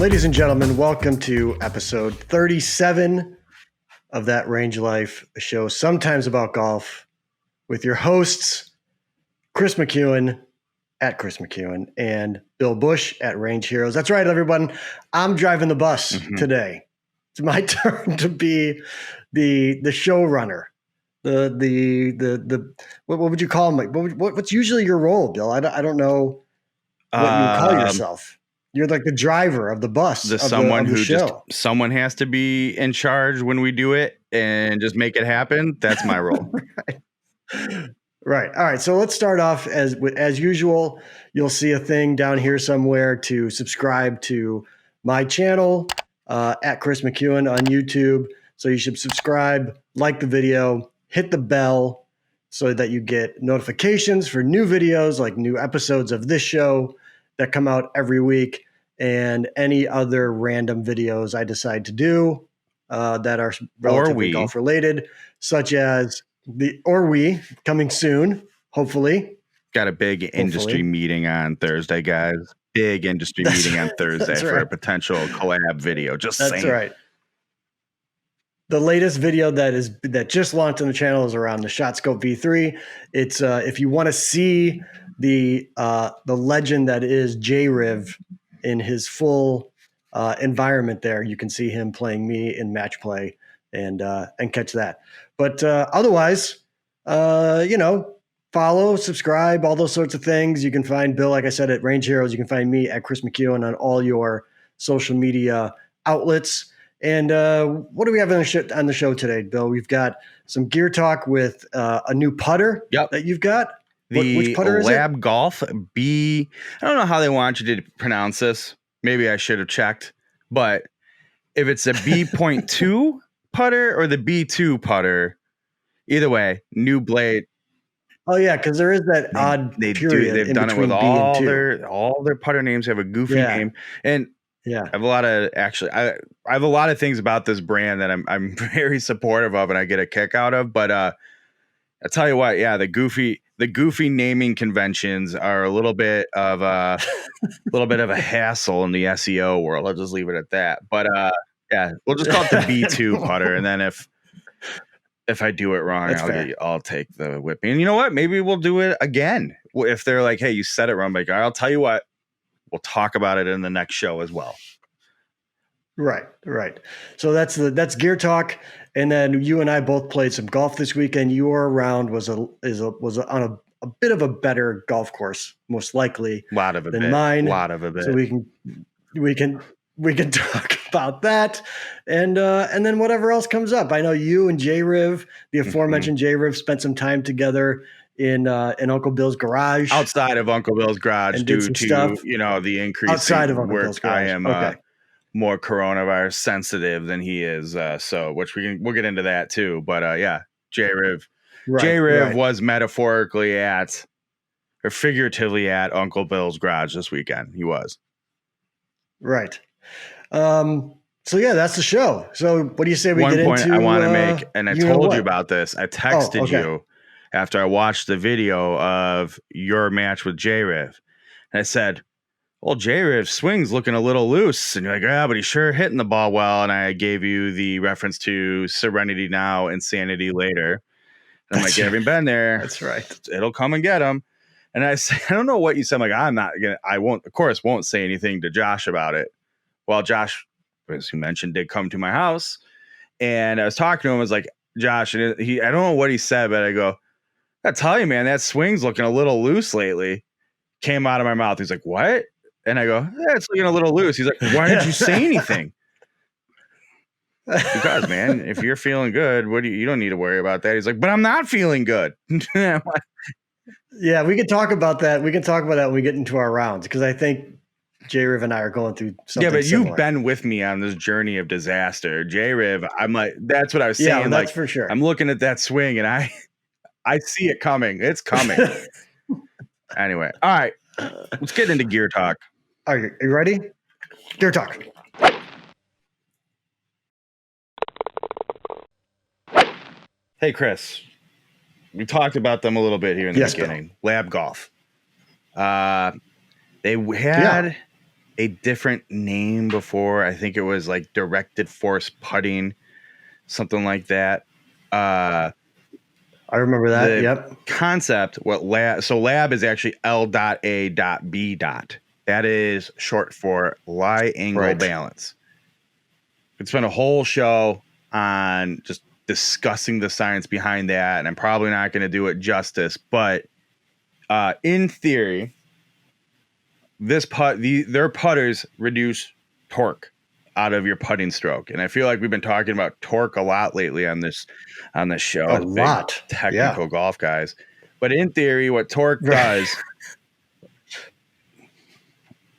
Ladies and gentlemen, welcome to episode 37 of That Range Life, a show sometimes about golf with your hosts, Chris McEwen at Chris McEwen and Bill Bush at Range Heroes. That's right, everyone. I'm driving the bus today. It's my turn to be the showrunner. The what would you call him? What's usually your role, Bill? I don't know what you would call yourself. You're like the driver of the bus. Someone has to be in charge when we do it and just make it happen. That's my role. Right. All right. So let's start off as usual. You'll see a thing down here somewhere to subscribe to my channel at Chris McEwen on YouTube. So you should subscribe, like the video, hit the bell so that you get notifications for new videos, like new episodes of this show that come out every week, and any other random videos I decide to do that are relatively golf related, such as we coming soon, hopefully. Got a big industry meeting on Thursday, guys. Big industry meeting on Thursday for a potential collab video. That's right. The latest video that just launched on the channel is around the ShotScope V3. It's if you want to see the legend that is Jribs in his full environment there, you can see him playing me in match play and catch that. But otherwise, follow, subscribe, all those sorts of things. You can find Bill, like I said, at Range Heroes. You can find me at Chris McEwen on all your social media outlets. And what do we have on the show today, Bill? We've got some gear talk with a new putter that you've got. Which putter is it? L.A.B Golf B. I don't know how they want you to pronounce this. Maybe I should have checked. But if it's a B.2 putter or the B.2 putter, either way, new blade. Oh yeah, because there is that odd period. They've done it with all their putter names have a goofy name, and I have a lot of I have a lot of things about this brand that I'm very supportive of, and I get a kick out of. But I tell you what, the goofy naming conventions are a little bit of a hassle in the SEO world. I'll just leave it at that. But we'll just call it the B2 putter, and then if I do it wrong, I'll take the whipping. And you know what? Maybe we'll do it again. If they're like, hey, you said it wrong, like, I'll tell you what, we'll talk about it in the next show as well. Right. So that's gear talk. And then you and I both played some golf this weekend. Your round was on a bit of a better golf course, most likely than mine. So we can talk about that, and then whatever else comes up. I know you and Jribs, the aforementioned Jribs, spent some time together in Uncle Bill's garage, outside of Uncle Bill's garage, due to the increase outside of Uncle Bill's garage. I am more coronavirus sensitive than he is, we'll get into that too. But Jribs was metaphorically or figuratively at Uncle Bill's garage this weekend. He was. Right. So that's the show. So what do you say we get into? One point I want to make, and I told you about this. I texted you after I watched the video of your match with Jribs, and I said, well, Jribs swing's looking a little loose. And you're like, but he's sure hitting the ball well. And I gave you the reference to Serenity Now, Insanity Later. And I'm like, you haven't been there. That's right. It'll come and get him. And I say, I don't know what you said. I'm like, I won't say anything to Josh about it. Well, Josh, as you mentioned, did come to my house. And I was talking to him. I was like, Josh, and I don't know what he said, but I go, I tell you, man, that swing's looking a little loose lately. Came out of my mouth. He's like, what? And I go, it's looking a little loose. He's like, why didn't you say anything? Because, man, if you're feeling good, you don't need to worry about that. He's like, but I'm not feeling good. Yeah, we can talk about that. We can talk about that when we get into our rounds, because I think Jribs and I are going through something but similar. You've been with me on this journey of disaster. Jribs, I'm like, that's what I was saying. Yeah, that's for sure. I'm looking at that swing and I see it coming. It's coming. Anyway, all right, let's get into gear talk. Are you ready? Gear talk. Hey, Chris. We talked about them a little bit here in the beginning. L.A.B Golf. They had a different name before. I think it was like directed force putting, something like that. I remember that. The Yep. concept, L.A.B is actually L.A.B. That is short for lie angle balance. Could spend a whole show on just discussing the science behind that, and I'm probably not going to do it justice, but in theory, their putters reduce torque out of your putting stroke, and I feel like we've been talking about torque a lot lately on this show. A lot, technical golf guys. But in theory, what torque does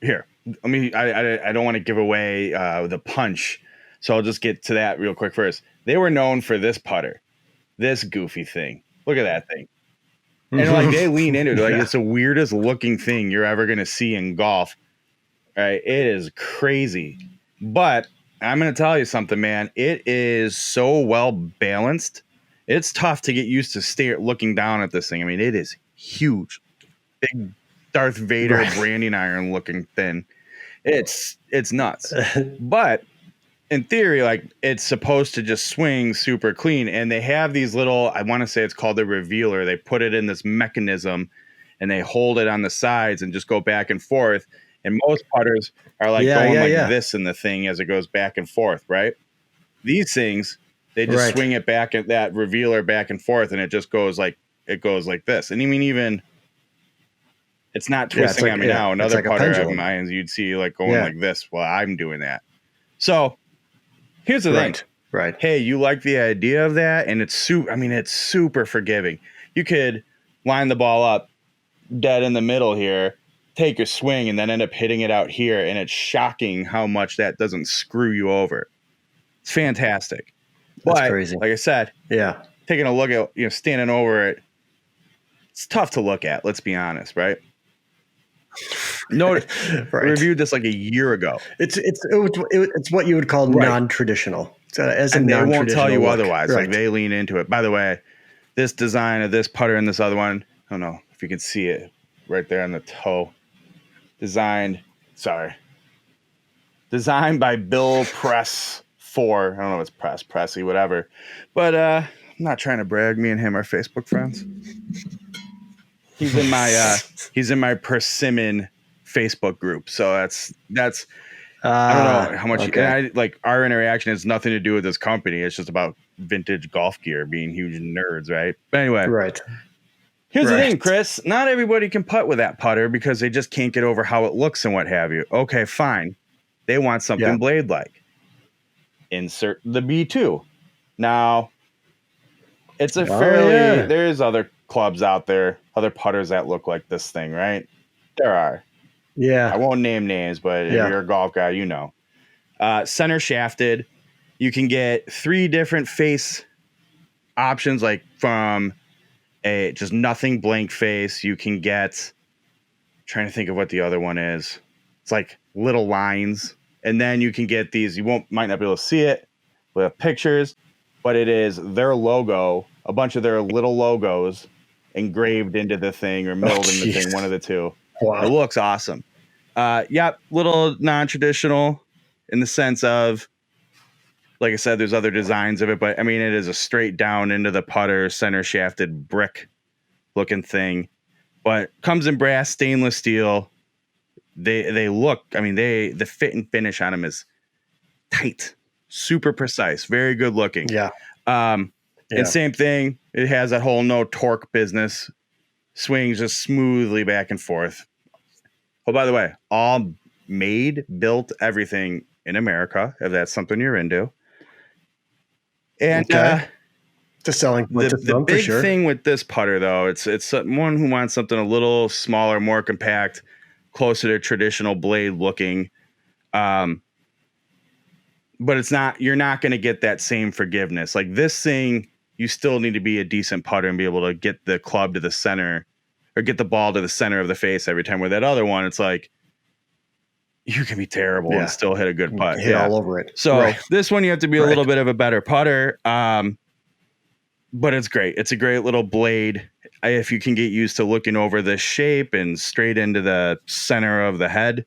here, I don't want to give away the punch, so I'll just get to that real quick first. They were known for this putter, this goofy thing. Look at that thing. And like they lean into it, like it's the weirdest looking thing you're ever gonna see in golf. Right? It is crazy. But I'm gonna tell you something, man. It is so well balanced. It's tough to get used to looking down at this thing. I mean, it is huge. Big Darth Vader branding iron looking thing. It's nuts. But in theory, like it's supposed to just swing super clean. And they have these little, I want to say it's called the revealer. They put it in this mechanism and they hold it on the sides and just go back and forth. And most putters are like this in the thing as it goes back and forth, right? These things, they just swing it back at that revealer back and forth, and it just goes like this. And I mean, even it's not twisting on me now. Another putter of mine, you'd see like going like this while I'm doing that. So here's the thing. Right. Hey, you like the idea of that? And it's super forgiving. You could line the ball up dead in the middle here, take a swing, and then end up hitting it out here. And it's shocking how much that doesn't screw you over. It's fantastic. That's crazy. Like I said, taking a look at, standing over it, it's tough to look at. Let's be honest, right? Reviewed this like a year ago. It's what you would call non-traditional. And they won't tell you otherwise. Like they lean into it. By the way, this design of this putter and this other one, I don't know if you can see it right there on the toe. Designed by Bill Press 4. I don't know if it's Pressy, whatever. But I'm not trying to brag. Me and him are Facebook friends. He's in my Persimmon Facebook group. So that's I don't know how much our interaction has nothing to do with this company. It's just about vintage golf gear, being huge nerds, right? But anyway. Here's the thing, Chris. Not everybody can putt with that putter because they just can't get over how it looks and what have you. Okay, fine. They want something blade-like. Insert the B.2. Now, it's a there's other clubs out there, other putters that look like this thing, right? There are. Yeah. I won't name names, but if you're a golf guy, you know. Center shafted. You can get 3 different face options, like from a just nothing blank face. You can get, trying to think of what the other one is. It's like little lines. And then you can get these, might not be able to see it with pictures, but it is their logo, a bunch of their little logos engraved into the thing or milled in the thing, one of the two. Wow. It looks awesome. Little non-traditional in the sense of, like I said, there's other designs of it, but I mean, it is a straight down into the putter, center shafted brick looking thing, but comes in brass, stainless steel. They look, I mean, the fit and finish on them is tight, super precise, very good looking. And same thing, it has that whole no torque business, swings just smoothly back and forth. Oh, by the way, all built, everything in America, if that's something you're into. And the selling the big thing with this putter, though, it's someone who wants something a little smaller, more compact, closer to traditional blade looking. But it's not, you're not going to get that same forgiveness. Like this thing, you still need to be a decent putter and be able to get the club to the center or get the ball to the center of the face every time. With that other one, it's like, you can be terrible and still hit a good putt. Hit all over it. So this one, you have to be a little bit of a better putter. But it's great. It's a great little blade. If you can get used to looking over the shape and straight into the center of the head.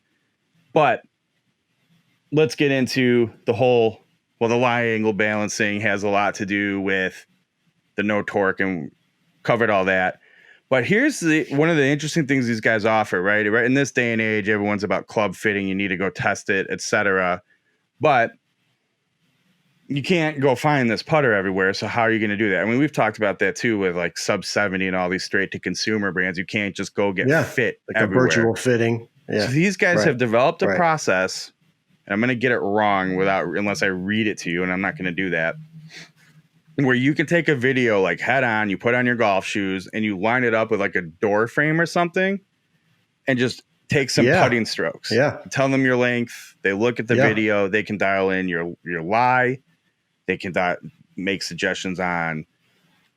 But let's get into the whole, well, the lie angle balancing has a lot to do with the no torque, and covered all that. But here's one of the interesting things these guys offer, right? In this day and age, everyone's about club fitting. You need to go test it, etc. But you can't go find this putter everywhere. So how are you going to do that? I mean, we've talked about that too with like Sub 70 and all these straight to consumer brands. You can't just go get fit like everywhere. A virtual fitting. Yeah. So these guys have developed a process, and I'm going to get it wrong unless I read it to you, and I'm not going to do that, where you can take a video like head on, you put on your golf shoes, and you line it up with like a door frame or something, and just take some putting strokes. Yeah. Tell them your length. They look at the video. They can dial in your lie. They can make suggestions on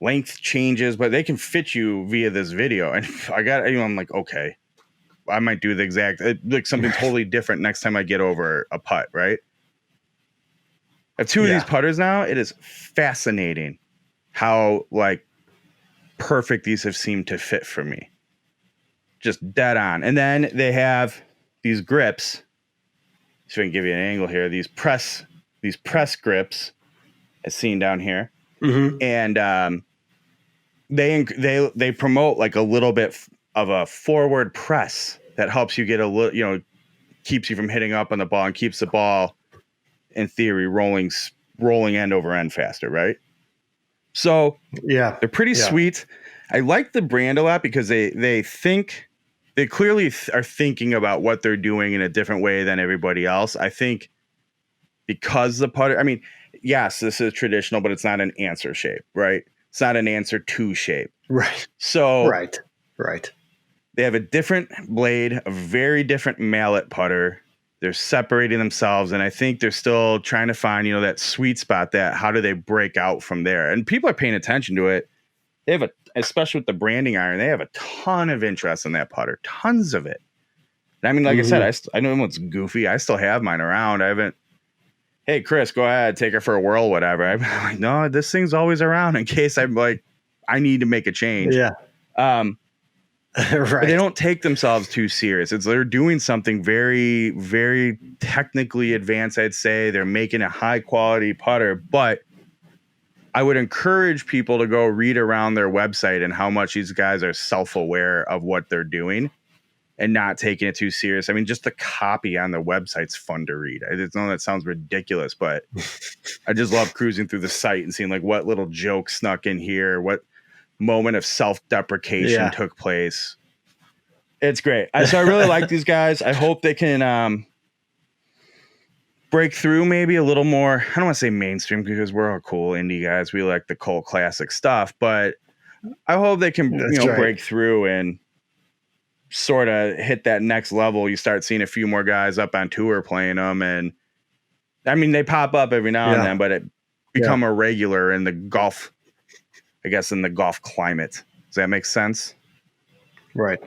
length changes, but they can fit you via this video. And I'm like, okay, I might do the exact, like something totally different next time I get over a putt, right? I have two of these putters now. It is fascinating how like perfect these have seemed to fit for me. Just dead on. And then they have these grips. So I can give you an angle here. These press grips, as seen down here. Mm-hmm. And they promote like a little bit of a forward press that helps you get a little, keeps you from hitting up on the ball and keeps the ball, in theory, rolling end over end faster, right? So they're pretty sweet. I like the brand a lot because they clearly are thinking about what they're doing in a different way than everybody else. I think because the putter, I mean, yes, this is traditional, but it's not an answer shape, right? It's not an answer to shape. Right. So right. They have a different blade, a very different mallet putter. They're separating themselves, and I think they're still trying to find, that sweet spot, that how do they break out from there? And people are paying attention to it. They have especially with the branding iron, they have a ton of interest in that putter, tons of it. And I mean, like I said, I know it's goofy. I still have mine around. I haven't, hey, Chris, go ahead, take her for a whirl, whatever. I'm like, no, this thing's always around in case I'm like, I need to make a change. Yeah. But they don't take themselves too serious. They're doing something very, very technically advanced, I'd say. They're making a high quality putter, but I would encourage people to go read around their website and how much these guys are self-aware of what they're doing and not taking it too serious. I mean, just the copy on their website's fun to read. I know that sounds ridiculous, but I just love cruising through the site and seeing like what little joke snuck in here, what moment of self-deprecation took place. It's great. So I really like these guys. I hope they can break through maybe a little more. I don't want to say mainstream because we're all cool indie guys. We like the cult classic stuff, but I hope they can break through and sort of hit that next level. You start seeing a few more guys up on tour playing them, and I mean they pop up every now and then, but it become a regular in the golf, I guess, in the golf climate. Does that make sense? Right.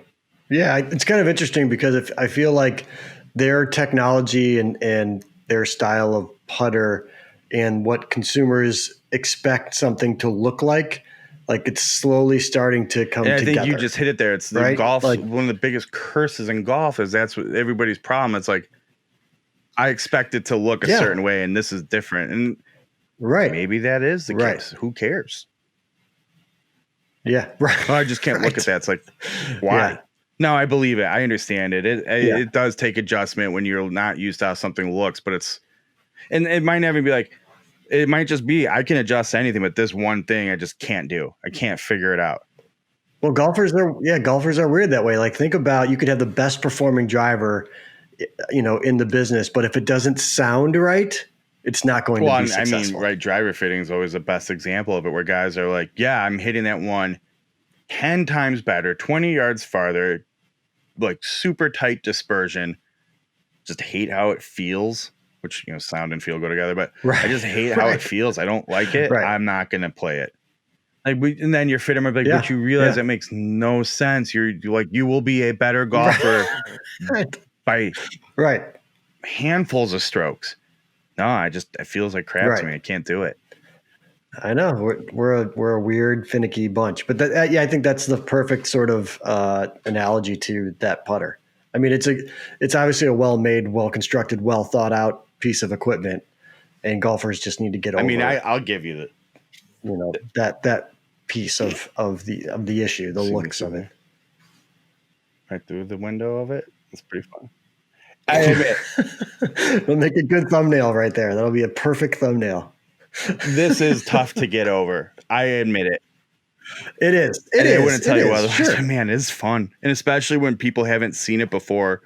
Yeah, it's kind of interesting because I feel like their technology and their style of putter and what consumers expect something to look like it's slowly starting to come together. I think you just hit it there. It's the golf. One of the biggest curses in golf is that's what everybody's problem. It's like, I expect it to look a certain way and this is different. And maybe that is the case. Who cares? Yeah. Right. I just can't look at that. It's like, why? Yeah. No, I believe it. I understand it. It does take adjustment when you're not used to how something looks, but and it might never be like, it might just be, I can adjust anything, but this one thing I just can't do. I can't figure it out. Well, golfers are weird that way. Like think about, you could have the best performing driver, in the business, but if it doesn't sound right, it's not going to be successful. I mean, driver fitting is always the best example of it, where guys are like, yeah, I'm hitting that one 10 times better, 20 yards farther, like super tight dispersion. Just hate how it feels, which, sound and feel go together, but I just hate how it feels. I don't like it. I'm not going to play it. And then your fitter might be like, but you realize that makes no sense. You're like, you will be a better golfer by handfuls of strokes. No, it feels like crap to me. I can't do it. I know we're a weird, finicky bunch, but I think that's the perfect sort of analogy to that putter. I mean, it's obviously a well-made, well-constructed, well thought out piece of equipment, and golfers just need to get over. I mean, I'll give you that piece of the issue, the looks of it. Right through the window of it. It's pretty fun. I admit. It'll make a good thumbnail right there. That'll be a perfect thumbnail. This is tough to get over. I admit it. It is. I wouldn't tell you otherwise. Sure. Man, it's fun. And especially when people haven't seen it before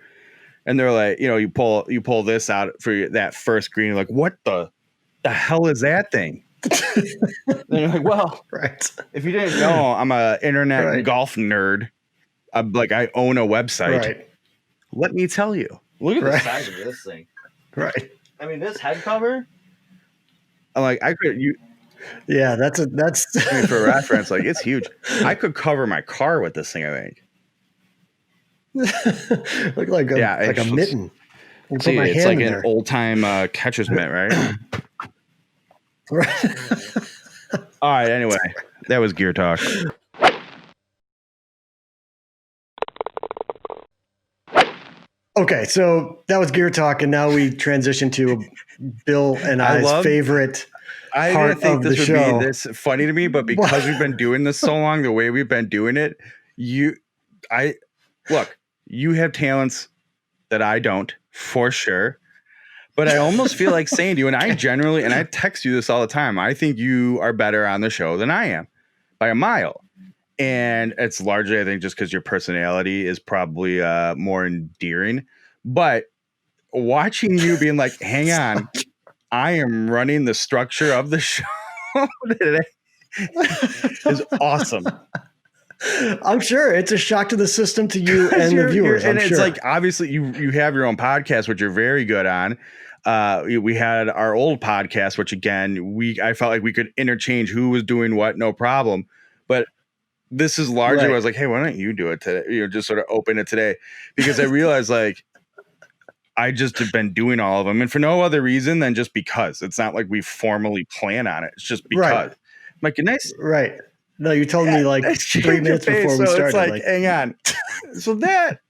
and they're like, you pull this out for that first green. You're like, what the hell is that thing? And you're like, well, right. If you didn't know, I'm an internet golf nerd. I own a website. Right. Let me tell you. Look at the size of this thing. Right. I mean, this head cover. I'm like, yeah, that's. I mean, for reference, like it's huge. I could cover my car with this thing. I think. Look like a mitten. See, it's like an old time catcher's mitt, right? Right. All right. Anyway, that was Gear Talk. Okay, so that was Gear Talk, and now we transition to Bill and I's favorite part of the show. I didn't think this would be this funny to me, but because we've been doing this so long, the way we've been doing it, you have talents that I don't, for sure. But I almost feel like saying to you, and I text you this all the time, I think you are better on the show than I am by a mile. And it's largely, I think, just because your personality is probably more endearing. But watching you being like, hang on, I am running the structure of the show today is awesome. I'm sure it's a shock to the system, to you and the viewers. And it's like, obviously, you have your own podcast, which you're very good on. We had our old podcast, which again, I felt like we could interchange who was doing what, no problem. But this is largely where I was like, hey, why don't you do it today? Just sort of open it today. Because I realized like I just have been doing all of them. And for no other reason than just because. It's not like we formally plan on it. It's just because. Right. I'm like, nice. Right. No, you told me like 3 minutes before we started. It's like, hang on. So that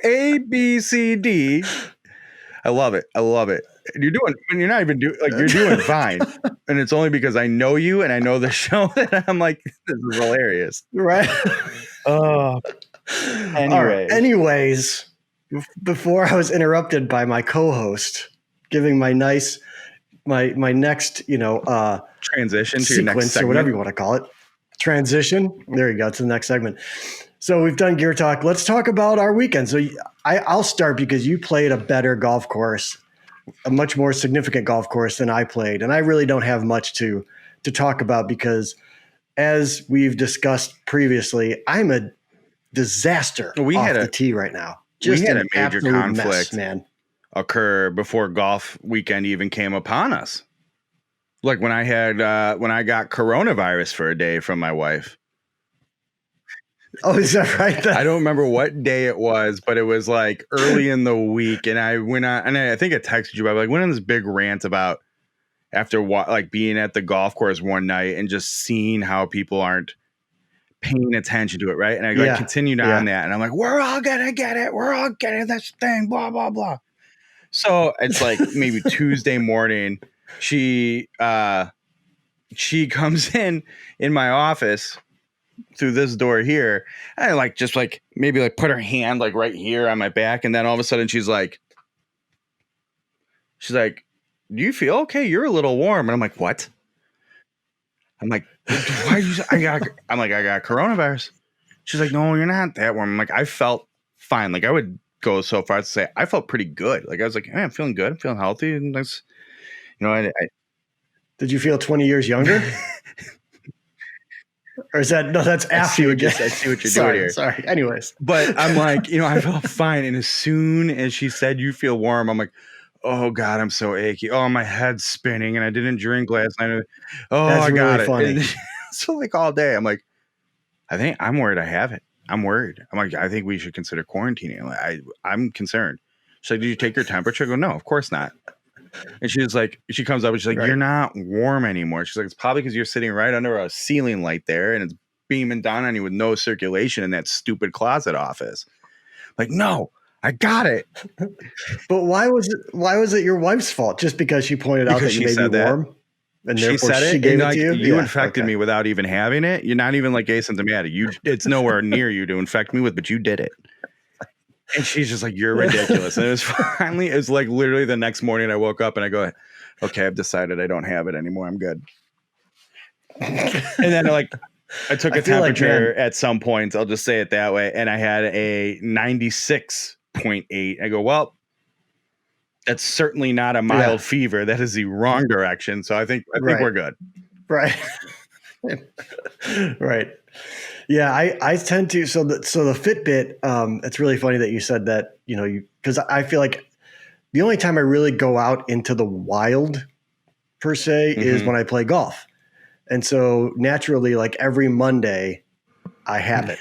A, B, C, D. I love it. You're doing fine. And it's only because I know you and I know the show that I'm like, this is hilarious. Right. Anyways, before I was interrupted by my co-host giving my next, transition to your next segment, or whatever you want to call it. Transition. There you go. It's the next segment. So we've done Gear Talk. Let's talk about our weekend. So I'll start because you played a better golf course, a much more significant golf course than I played. And I really don't have much to talk about because, as we've discussed previously, I'm a disaster off the tee right now. We had a major conflict occur before golf weekend even came upon us. Like when I got coronavirus for a day from my wife. Oh, is that right? I don't remember what day it was, but it was like early in the week. And I went on, and I think I texted you, but I went on this big rant about after being at the golf course one night and just seeing how people aren't paying attention to it. Right. And I continued on that. And I'm like, we're all going to get it. We're all getting this thing, blah, blah, blah. So it's like maybe Tuesday morning, she comes in my office through this door here, and I maybe put her hand right here on my back, and then all of a sudden she's like, do you feel okay? You're a little warm. And I'm like, what? I'm like, why are you? I got coronavirus. She's like, no, you're not that warm. I'm like, I felt fine. Like I would go so far as to say I felt pretty good. Like I was like, hey, I'm feeling good. I'm feeling healthy, and that's, I did you feel 20 years younger? Or is that, no, that's after you again. I see what you're doing here. Sorry. Anyways. But I'm like, I felt fine. And as soon as she said, you feel warm, I'm like, oh God, I'm so achy. Oh, my head's spinning and I didn't drink last night. Oh, that's I got really it. Funny. So all day, I'm like, I think I'm worried I have it. I'm worried. I'm like, I think we should consider quarantining. I'm concerned. She's like, did you take your temperature? I go, no, of course not. And she's like, she comes up and she's like, you're not warm anymore. She's like, it's probably because you're sitting right under a ceiling light there and it's beaming down on you with no circulation in that stupid closet office. Like, no, I got it. But why was it your wife's fault? Just because she pointed out that you made me warm? And she said she it, gave and it like, to you? you infected me without even having it. You're not even like asymptomatic. It's nowhere near you to infect me with, but you did it. And she's just like, you're ridiculous. And it was like literally the next morning I woke up and I go, okay, I've decided I don't have it anymore. I'm good. And then like I took a temperature at some point, I'll just say it that way, and I had a 96.8. I go, well, that's certainly not a mild fever. That is the wrong direction. So I think we're good. Right. Right. Yeah, I tend to. So the Fitbit. It's really funny that you said that. Because I feel like the only time I really go out into the wild, per se, is when I play golf, and so naturally, like every Monday, I have it.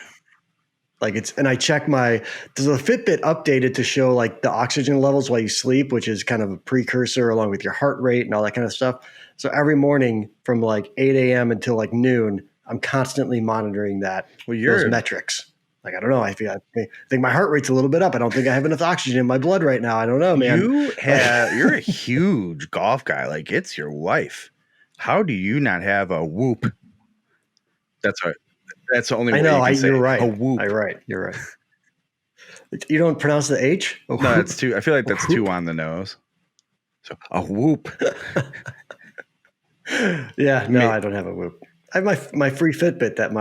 Like and I check does the Fitbit updated to show like the oxygen levels while you sleep, which is kind of a precursor along with your heart rate and all that kind of stuff. So every morning from like 8 a.m. until like noon, I'm constantly monitoring those metrics. Like, I don't know. I think my heart rate's a little bit up. I don't think I have enough oxygen in my blood right now. I don't know, man. You're a huge golf guy. Like, it's your life. How do you not have a Whoop? That's right. That's the only way you can say you're right. A Whoop. You're right. You don't pronounce the H? No, that's too. I feel like that's too on the nose. So a Whoop. Yeah, no, I don't have a Whoop. I have my free Fitbit that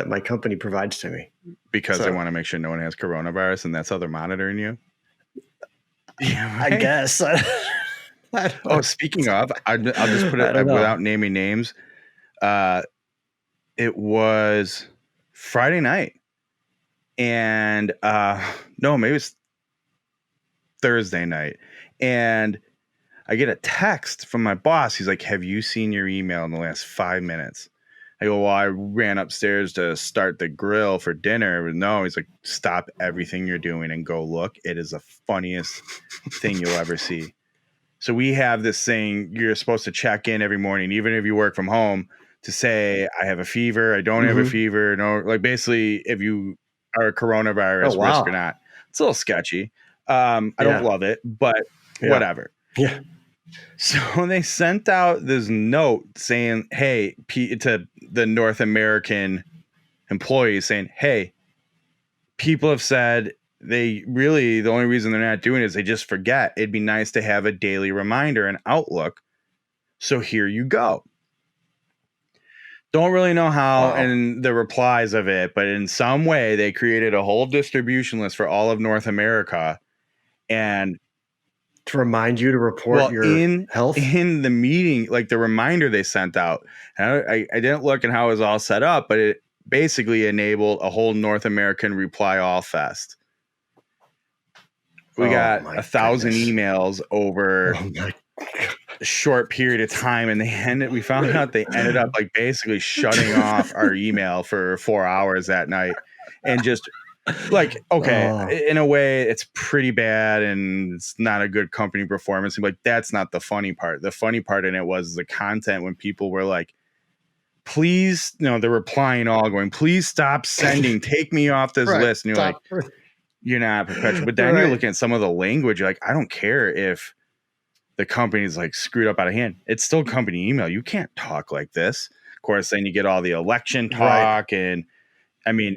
my company provides to me because they want to make sure no one has coronavirus, and that's how they're monitoring you. Yeah, right? I guess. Speaking of, I'll just put it without naming names. It was Friday night, and no, maybe it's Thursday night, and I get a text from my boss. He's like, have you seen your email in the last 5 minutes? I go, well, I ran upstairs to start the grill for dinner. No, he's like, stop everything you're doing and go look. It is the funniest thing you'll ever see. So we have this thing, you're supposed to check in every morning, even if you work from home, to say, I have a fever, I don't have a fever. No, like basically if you are a coronavirus risk or not. It's a little sketchy. I don't love it, but whatever. Yeah. So they sent out this note saying, hey, to the North American employees saying, hey, people have said the only reason they're not doing it is they just forget. It'd be nice to have a daily reminder and Outlook. So here you go. Don't really know how and the replies of it, but in some way they created a whole distribution list for all of North America. And to remind you to report your health in the meeting, like the reminder they sent out. And I didn't look at how it was all set up, but it basically enabled a whole North American reply all fest. We got 1,000 emails over a short period of time, and we found out they ended up like basically shutting off our email for 4 hours that night, and just like, okay, in a way it's pretty bad and it's not a good company performance. Like, that's not the funny part. The funny part in it was the content when people were like, please, they're replying all going, please stop sending, take me off this list. And you're like, you're not perpetual. But then you're looking at some of the language, you're like, I don't care if the company's like screwed up out of hand. It's still company email. You can't talk like this. Of course, then you get all the election talk. And I mean,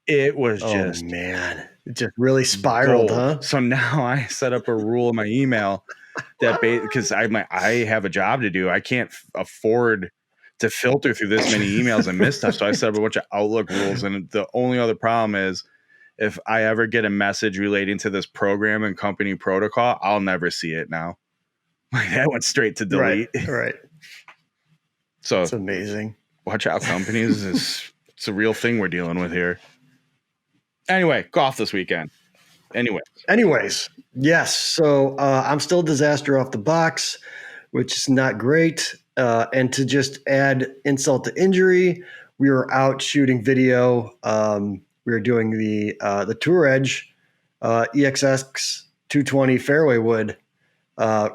it was just, man, it just really spiraled, huh? So now I set up a rule in my email that because I have a job to do. I can't afford to filter through this many emails and miss stuff. So I set up a bunch of Outlook rules. And the only other problem is if I ever get a message relating to this program and company protocol, I'll never see it now. Like, that went straight to delete. Right. So it's amazing. Watch out, companies. It's a real thing we're dealing with here. Anyway, golf this weekend. Anyways, yes. So I'm still disaster off the box, which is not great. And to just add insult to injury, we were out shooting video. We were doing the Tour Edge EXX 220 fairway wood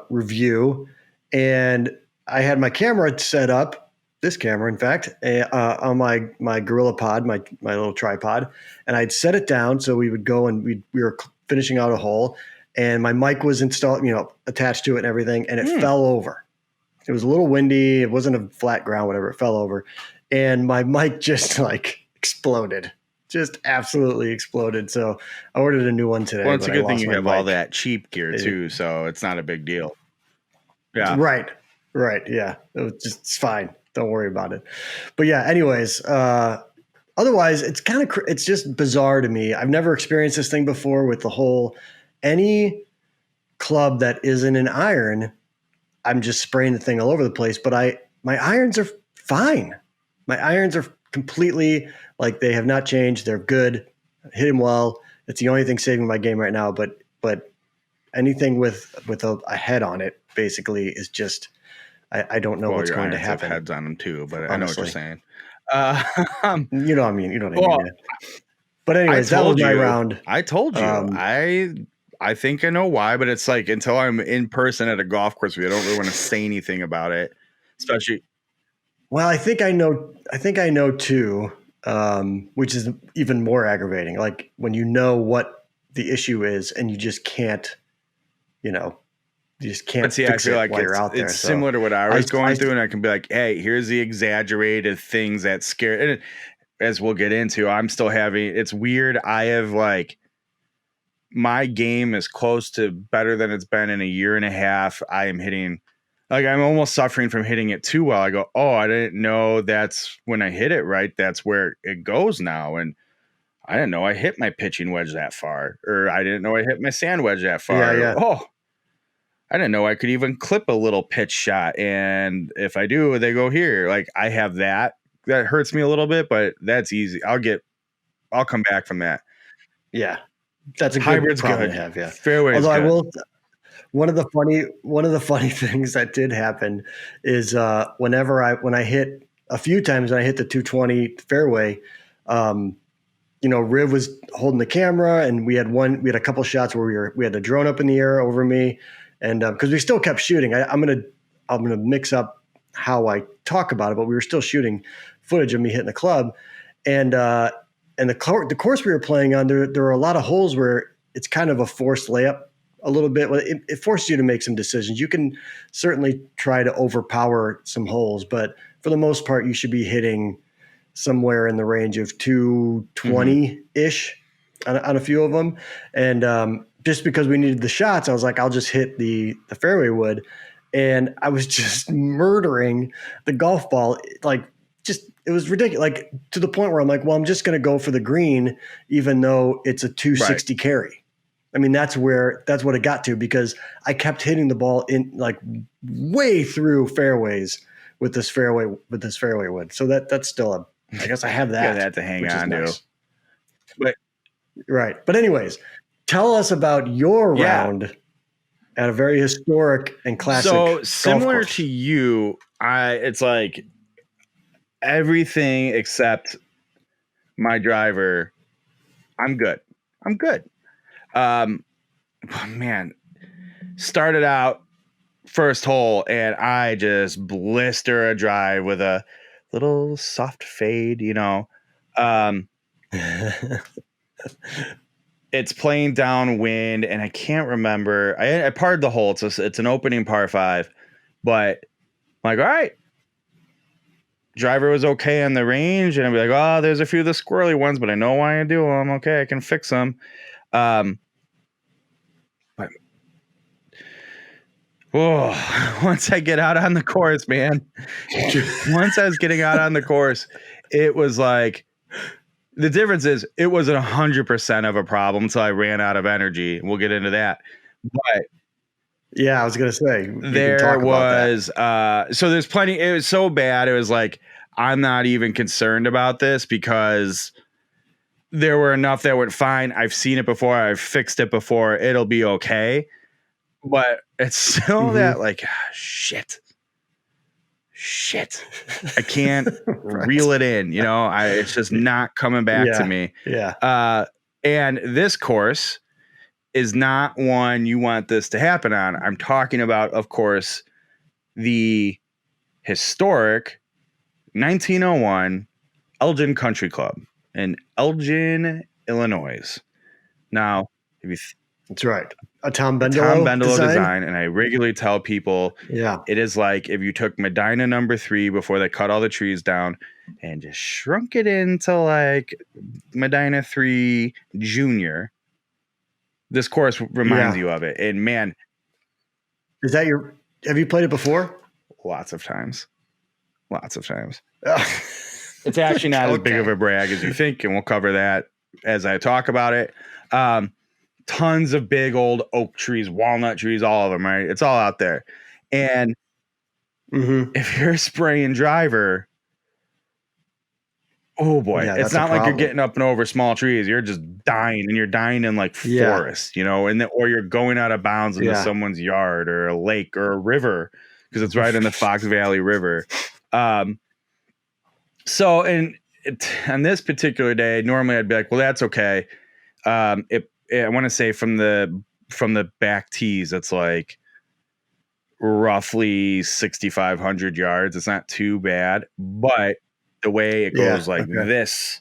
review, and I had my camera set up. This camera, in fact, on my Gorilla Pod, my little tripod, and I'd set it down so we would go and we were finishing out a hole, and my mic was installed, attached to it and everything, and it fell over. It was a little windy. It wasn't a flat ground, whatever. It fell over, and my mic just like exploded. Just absolutely exploded. So I ordered a new one today. Well, it's a good thing you have all that cheap gear too, so it's not a big deal. Yeah. Right. Yeah. It's fine. Don't worry about it. But yeah, anyways, otherwise it's just bizarre to me. I've never experienced this thing before with the whole, any club that isn't an iron, I'm just spraying the thing all over the place, but my irons are fine. My irons are completely, like, they have not changed. They're good. Hit them well. It's the only thing saving my game right now. But anything with a head on it basically is just, I don't know what's going to happen. Have heads on them too, but honestly. I know what you're saying. You know what I mean. You know what I mean. But anyways, that was my round. I told you. I think I know why, but it's like, until I'm in person at a golf course, I don't really want to say anything about it, especially. Well, I think I know too, which is even more aggravating. Like when you know what the issue is and you just can't, you just can't. But see, I feel like it's similar to what I was going through, and I can be like, hey, here's the exaggerated things that scare. And as we'll get into, I'm still having. It's weird. I have like. My game is close to better than it's been in a year and a half. I am hitting, like, I'm almost suffering from hitting it too well. I go, oh, I didn't know that's when I hit it right. That's where it goes now. And I didn't know I hit my pitching wedge that far, or I didn't know I hit my sand wedge that far. Yeah. Oh, I didn't know I could even clip a little pitch shot. And if I do, they go here. Like, I have that. That hurts me a little bit, but that's easy. I'll come back from that. Yeah. That's a good problem to have, yeah. Fairways. Although I will, one of the funny things that did happen is when I hit a few times, when I hit the 220 fairway, Riv was holding the camera, and we had a couple shots where we had a drone up in the air over me, and because we still kept shooting. I'm gonna mix up how I talk about it, but we were still shooting footage of me hitting the club, and the course we were playing on, there were a lot of holes where it's kind of a forced layup a little bit. It forces you to make some decisions. You can certainly try to overpower some holes, but for the most part, you should be hitting somewhere in the range of 220-ish on a few of them. And just because we needed the shots, I was like, I'll just hit the fairway wood. And I was just murdering the golf ball, like, it was ridiculous, like, to the point where I'm like, well, I'm just going to go for the green, even though it's a 260 carry. I mean, that's what it got to, because I kept hitting the ball in, like, way through fairways with this fairway wood. So that's still I guess I have that. That to hang on to. But right. But anyways, tell us about your round at a very historic and classic. So similar to you, it's like everything except my driver. I'm good. Man, started out first hole, and I just blister a drive with a little soft fade, It's playing downwind, and I can't remember. I parred the hole. It's an opening par 5, but I'm like, all right. Driver was okay on the range, and I'd be like, oh, there's a few of the squirrely ones, but I know why I do them. Okay, I can fix them. But once I get out on the course, man, once I was getting out on the course, it was like, the difference is it wasn't 100% of a problem until I ran out of energy. We'll get into that. But yeah, I was going to say, there was, so there's plenty. It was so bad. It was like, I'm not even concerned about this, because there were enough that went fine. I've seen it before. I've fixed it before. It'll be okay. But it's still that, like, shit. I can't reel it in. It's just not coming back to me. Yeah. And this course is not one you want this to happen on. I'm talking about, of course, the historic 1901 Elgin Country Club in Elgin, Illinois. Now, That's right. A Tom Bendelow design. And I regularly tell people, it is like if you took Medina number 3 before they cut all the trees down and just shrunk it into like Medina 3 Junior. This course reminds you of it. And man, is that have you played it before? Lots of times. It's actually not as big of a brag as you think, and we'll cover that as I talk about it. Tons of big old oak trees, walnut trees, all of them, right? It's all out there. And if you're a spraying driver, oh boy, it's not like you're getting up and over small trees. You're just dying, and you're dying in like forest, you know, or you're going out of bounds into someone's yard or a lake or a river because it's right in the Fox Valley River. So, on this particular day, normally I'd be like, well, that's okay. I want to say from the back tees, it's like roughly 6,500 yards. It's not too bad, but the way it goes this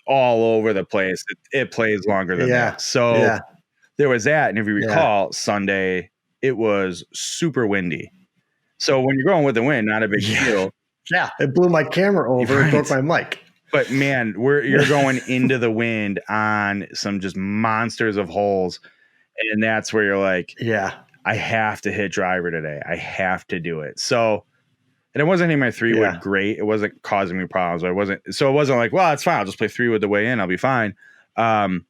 all over the place, it plays longer than that. So there was that. And if you recall, Sunday, it was super windy. So when you're going with the wind, not a big deal. Yeah, it blew my camera over and broke my mic. But man, you're going into the wind on some just monsters of holes. And that's where you're like, I have to hit driver today. I have to do it. So, and it wasn't hitting my 3-wood great. It wasn't causing me problems. It wasn't like, well, it's fine. I'll just play 3-wood the way in. I'll be fine. But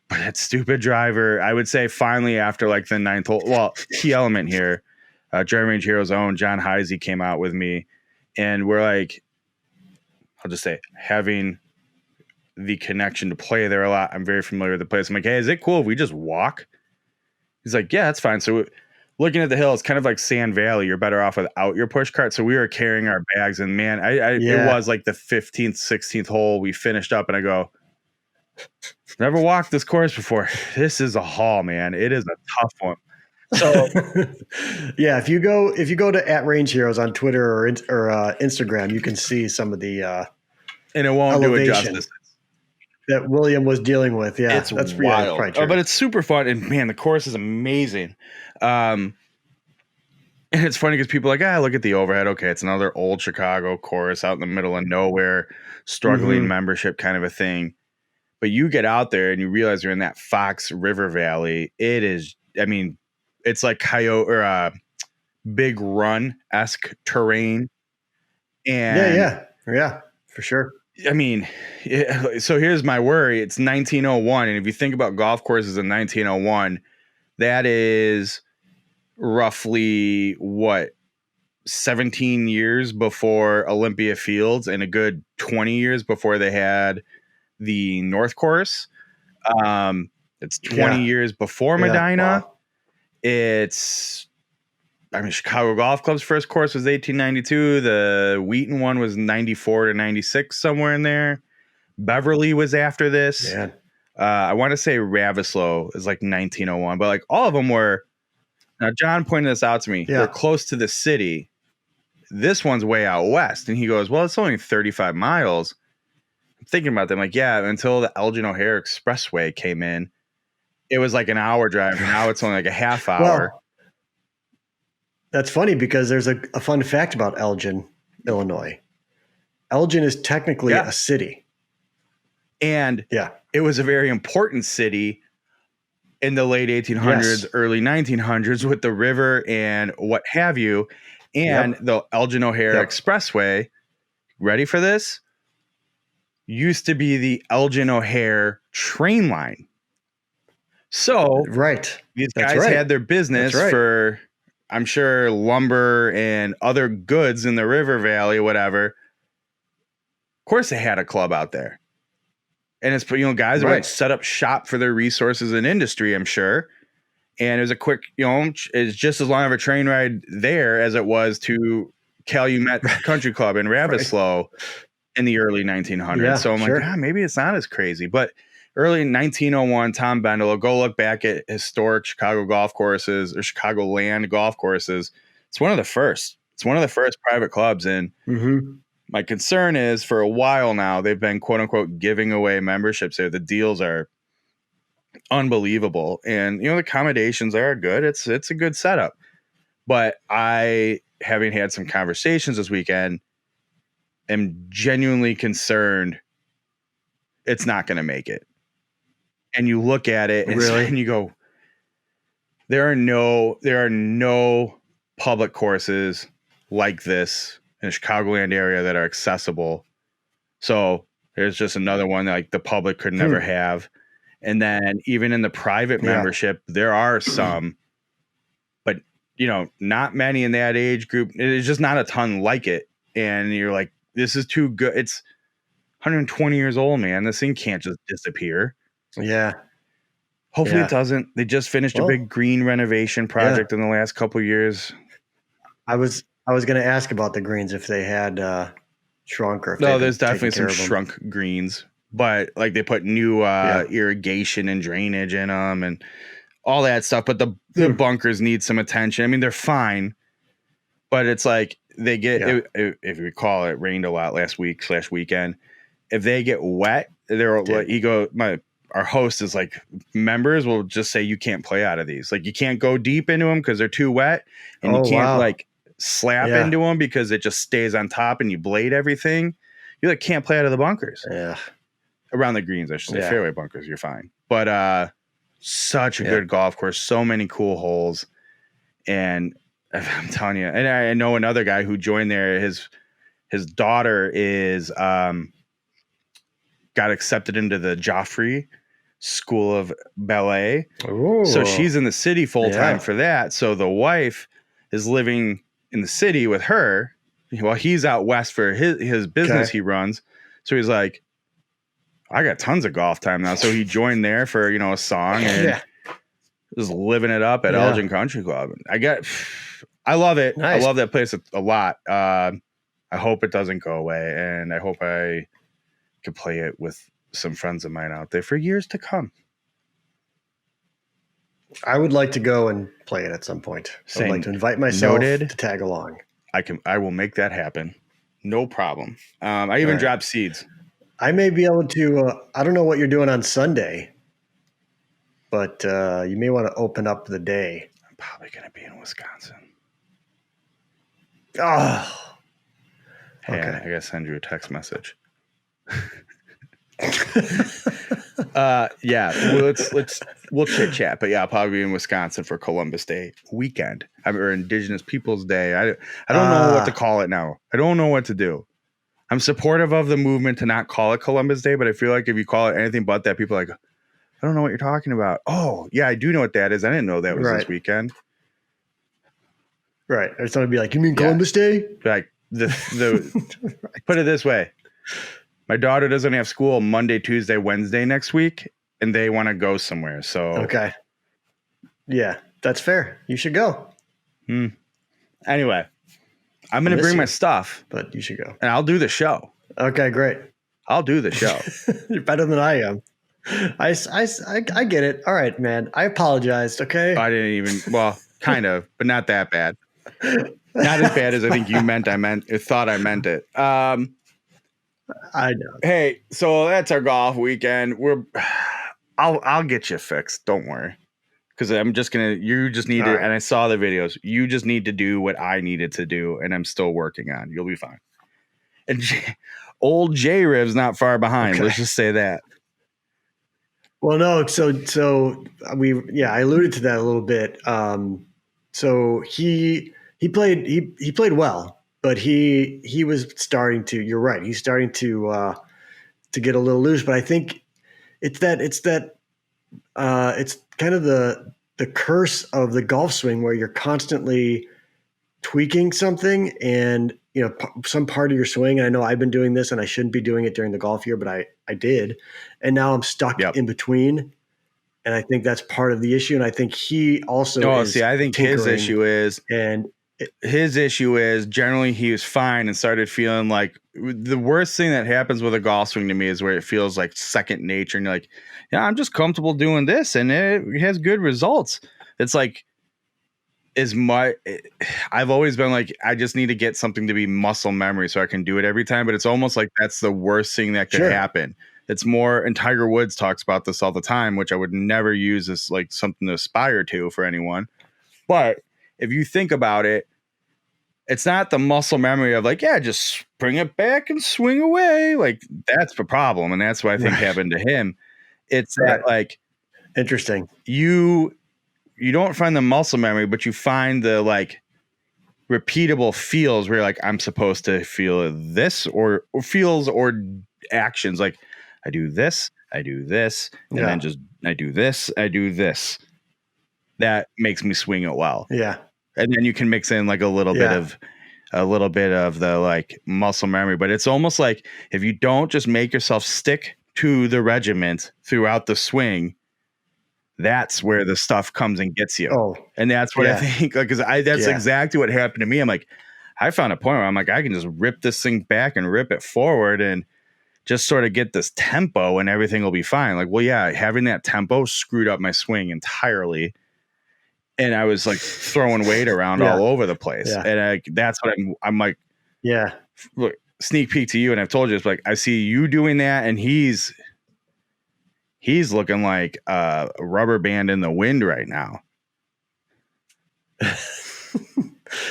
that stupid driver, I would say finally after like the 9th hole, well, key element here, Driving Range Heroes' own John Heisey came out with me, and we're like, I'll just say, having the connection to play there a lot. I'm very familiar with the place. I'm like, hey, is it cool if we just walk? He's like, yeah, that's fine. So looking at the hill, it's kind of like Sand Valley. You're better off without your push cart. So we were carrying our bags, and man, it was like the 15th, 16th hole. We finished up, and I go, never walked this course before. This is a haul, man. It is a tough one. So if you go to @Range Heroes on Twitter or Instagram, you can see some of the and it won't do it justice that William was dealing with. Yeah, it's wild. But it's super fun, and man, the course is amazing. And it's funny because people are like, look at the overhead. Okay, it's another old Chicago course out in the middle of nowhere, struggling membership kind of a thing. But you get out there and you realize you're in that Fox River Valley. It is, I mean, it's like Coyote or Big Run-esque terrain. And yeah, for sure. I mean, so here's my worry. It's 1901. And if you think about golf courses in 1901, that is roughly 17 years before Olympia Fields and a good 20 years before they had the North Course. It's 20 years before Medina. Wow. Chicago Golf Club's first course was 1892. The Wheaton one was 94 to 96, somewhere in there. Beverly was after this. Man. I want to say Ravislow is like 1901, but like all of them were. Now, John pointed this out to me. They're close to the city. This one's way out west. And he goes, well, it's only 35 miles. I'm thinking about them. Like, until the Elgin O'Hare Expressway came in, it was like an hour drive. And now it's only like a half hour. Well, that's funny because there's a fun fact about Elgin, Illinois. Elgin is technically a city. And it was a very important city in the late 1800s, early 1900s with the river and what have you. And the Elgin O'Hare Expressway, ready for this? Used to be the Elgin O'Hare train line. So these guys had their business for, I'm sure, lumber and other goods in the river valley, whatever. Of course they had a club out there. And it's, guys that would set up shop for their resources and industry, I'm sure. And it was a quick, it's just as long of a train ride there as it was to Calumet Country Club in Ravislow in the early 1900s. Yeah, so I'm like, maybe it's not as crazy. But early 1901, Tom Bendelow, go look back at historic Chicago golf courses or Chicagoland golf courses. It's one of the first. It's one of the first private clubs. And my concern is for a while now, they've been, quote unquote, giving away memberships there. The deals are unbelievable. And the accommodations are good. It's a good setup. But I, having had some conversations this weekend, am genuinely concerned it's not going to make it. And you look at it and you go, there are no public courses like this in the Chicagoland area that are accessible. So there's just another one that, like, the public could never have. And then even in the private membership, there are some, but not many in that age group. It's just not a ton like it. And you're like, this is too good. It's 120 years old, man. This thing can't just disappear. Yeah. Hopefully it doesn't. They just finished a big green renovation project in the last couple of years. I was going to ask about the greens, if they had shrunk, or if no, there's definitely some shrunk greens, but like they put new irrigation and drainage in them and all that stuff. But the bunkers need some attention. I mean, they're fine, but it's like they get, if you recall, it rained a lot last weekend. If they get wet, our host is like, members will just say you can't play out of these. Like, you can't go deep into them because they're too wet, and you can't like slap into them because it just stays on top and you blade everything. You like can't play out of the bunkers. Yeah. Around the greens, I should say. Fairway bunkers, you're fine. But such a good golf course, so many cool holes. And I'm telling you, and I know another guy who joined there, his daughter is got accepted into the Joffrey School of Ballet. Ooh. So she's in the city full time for that. So the wife is living in the city with her while he's out west for his business he runs. So he's like, I got tons of golf time now. So he joined there for, a song and just living it up at Elgin Country Club. I love it. Nice. I love that place a lot. I hope it doesn't go away, and I hope I could play it with some friends of mine out there for years to come. I would like to go and play it at some point. I'd like to invite myself to tag along. I will make that happen. No problem. I even dropped seeds. I may be able to, I don't know what you're doing on Sunday, but you may want to open up the day. I'm probably going to be in Wisconsin. Oh. Hey, I got to send you a text message. We'll chit chat, but I'll probably be in Wisconsin for Columbus Day weekend, or Indigenous Peoples Day. I don't know what to call it now. I don't know what to do. I'm supportive of the movement to not call it Columbus Day, but I feel like if you call it anything but that, people are like, I don't know what you're talking about. Oh yeah, I do know what that is. I didn't know that was this weekend. Right. Or somebody be like, you mean Columbus Day? Like the put it this way. My daughter doesn't have school Monday, Tuesday, Wednesday next week, and they want to go somewhere. So yeah, that's fair. You should go. Anyway, I'm going to bring my stuff, but you should go, and I'll do the show. Okay, great. I'll do the show. You're better than I am. I get it. All right, man. I apologized. Okay. I didn't even. Well, kind of, but not that bad. Not as bad as I think you thought I meant it. I know. Hey, so that's our golf weekend. I'll get you fixed. Don't worry. Because you just need to, and I saw the videos. You just need to do what I needed to do, and I'm still working on. You'll be fine. And old Jribs not far behind. Okay. Let's just say that. Well, no. So I alluded to that a little bit. So he played well. But he was starting to. You're right. He's starting to get a little loose. But I think it's kind of the curse of the golf swing where you're constantly tweaking something, and some part of your swing. And I know I've been doing this, and I shouldn't be doing it during the golf year, but I did, and now I'm stuck in between. And I think that's part of the issue. And I think he also. I think his issue is generally he was fine and started feeling like the worst thing that happens with a golf swing to me is where it feels like second nature, and you're like, yeah, I'm just comfortable doing this and it has good results. It's like I've always been like, I just need to get something to be muscle memory so I can do it every time, but it's almost like that's the worst thing that could happen. It's more, and Tiger Woods talks about this all the time, which I would never use as like something to aspire to for anyone. But if you think about it, it's not the muscle memory of like, yeah, just bring it back and swing away. Like that's the problem. And that's what I think happened to him. It's that like, interesting. You don't find the muscle memory, but you find the like repeatable feels where you're like, I'm supposed to feel this or feels or actions. Like I do this, and then just I do this, I do this. That makes me swing it well. Yeah. And then you can mix in like a little bit of the like muscle memory, but it's almost like if you don't just make yourself stick to the regiment throughout the swing, that's where the stuff comes and gets you. Oh, and that's what I think, like, that's exactly what happened to me. I'm like, I found a point where I'm like, I can just rip this thing back and rip it forward and just sort of get this tempo and everything will be fine. Like, well, yeah, having that tempo screwed up my swing entirely. And I was like throwing weight around all over the place. Yeah. And that's what I'm like, look, sneak peek to you. And I've told you, it's like, I see you doing that. And he's looking like a rubber band in the wind right now.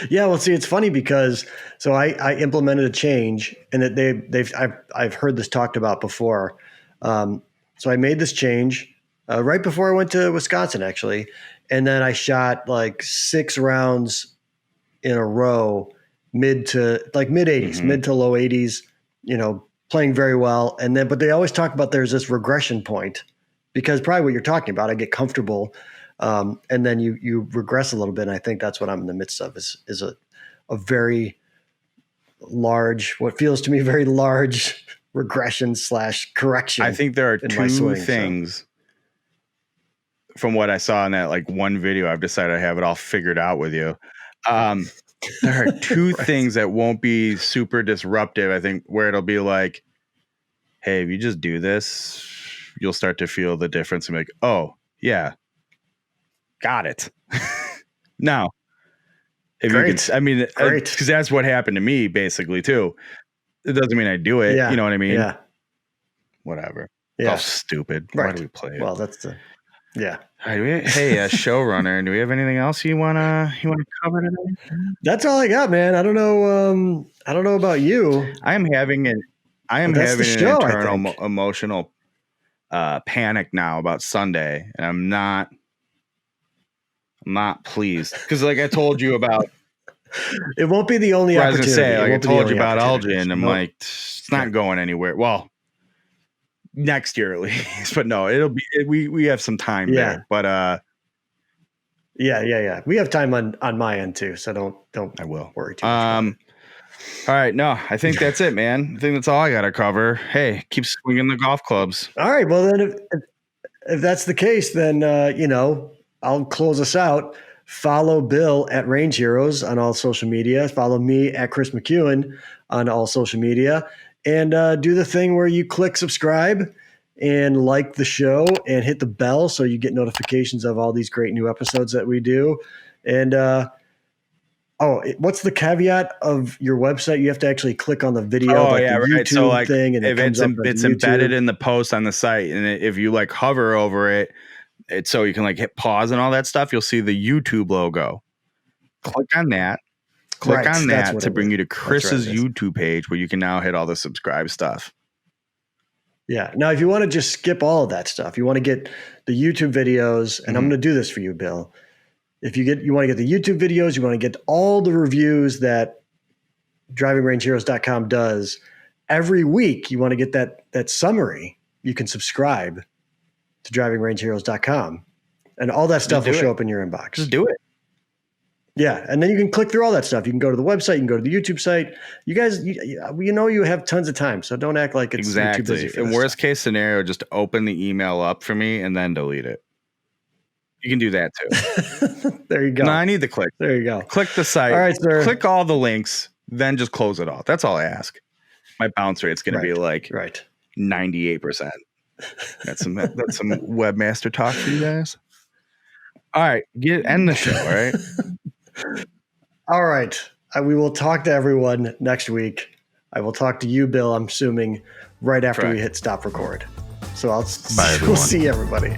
Yeah. Well, see, it's funny because, so I implemented a change and that I've heard this talked about before. So I made this change right before I went to Wisconsin, actually. And then I shot like 6 rounds in a row, mid 80s, mid to low 80s, playing very well. And then, but they always talk about there's this regression point because probably what you're talking about, I get comfortable. And then you regress a little bit. And I think that's what I'm in the midst of is a very large, what feels to me very large regression / correction. I think there are two things. From what I saw in that like one video, I've decided I have it all figured out with you. There are two things that won't be super disruptive. I think where it'll be like, hey, if you just do this, you'll start to feel the difference and be like, oh yeah, got it. Now, if you can, I mean, because that's what happened to me basically too. It doesn't mean I do it. You know what I mean? Yeah. Whatever. Yeah. It's all stupid. Why do we play it? Well, that's the. Yeah. Hey, showrunner, do we have anything else you wanna cover today? That's all I got, man. I don't know about you. I am having an internal emotional panic now about Sunday, and I'm not pleased because, like I told you about, it won't be the only opportunity. I told you about Elgin. I'm like, it's not going anywhere. Well, next year at least, but no, it'll be. We have some time there, but yeah. We have time on my end too, so don't. I will worry too much. All right, no, I think that's it, man. I think that's all I got to cover. Hey, keep swinging the golf clubs. All right, well then, if that's the case, then I'll close us out. Follow Bill at Range Heroes on all social media. Follow me at Chris McEwen on all social media. And do the thing where you click subscribe and like the show and hit the bell so you get notifications of all these great new episodes that we do. And what's the caveat of your website? You have to actually click on the video, the YouTube so like thing, and if it's embedded in the post on the site, and if you like hover over it, it's so you can like hit pause and all that stuff. You'll see the YouTube logo. Click on that. Click on that to bring you to Chris's YouTube page where you can now hit all the subscribe stuff. Yeah. Now, if you want to just skip all of that stuff, you want to get the YouTube videos, and I'm going to do this for you, Bill. If you want to get the YouTube videos, you want to get all the reviews that drivingrangeheroes.com does every week. You want to get that summary. You can subscribe to drivingrangeheroes.com, and all that stuff will show up in your inbox. Just do it. Yeah, and then you can click through all that stuff. You can go to the website. You can go to the YouTube site. You guys, you have tons of time, so don't act like it's too busy for this. In worst case scenario, just open the email up for me and then delete it. You can do that too. There you go. No, I need the click. There you go. Click the site. All right, sir. Click all the links, then just close it off. That's all I ask. My bounce rate's going to be like 98%. That's some webmaster talk for you guys. All right, end the show. All right. All right. We will talk to everyone next week. I will talk to you, Bill, I'm assuming right after we hit stop record. So we'll see everybody.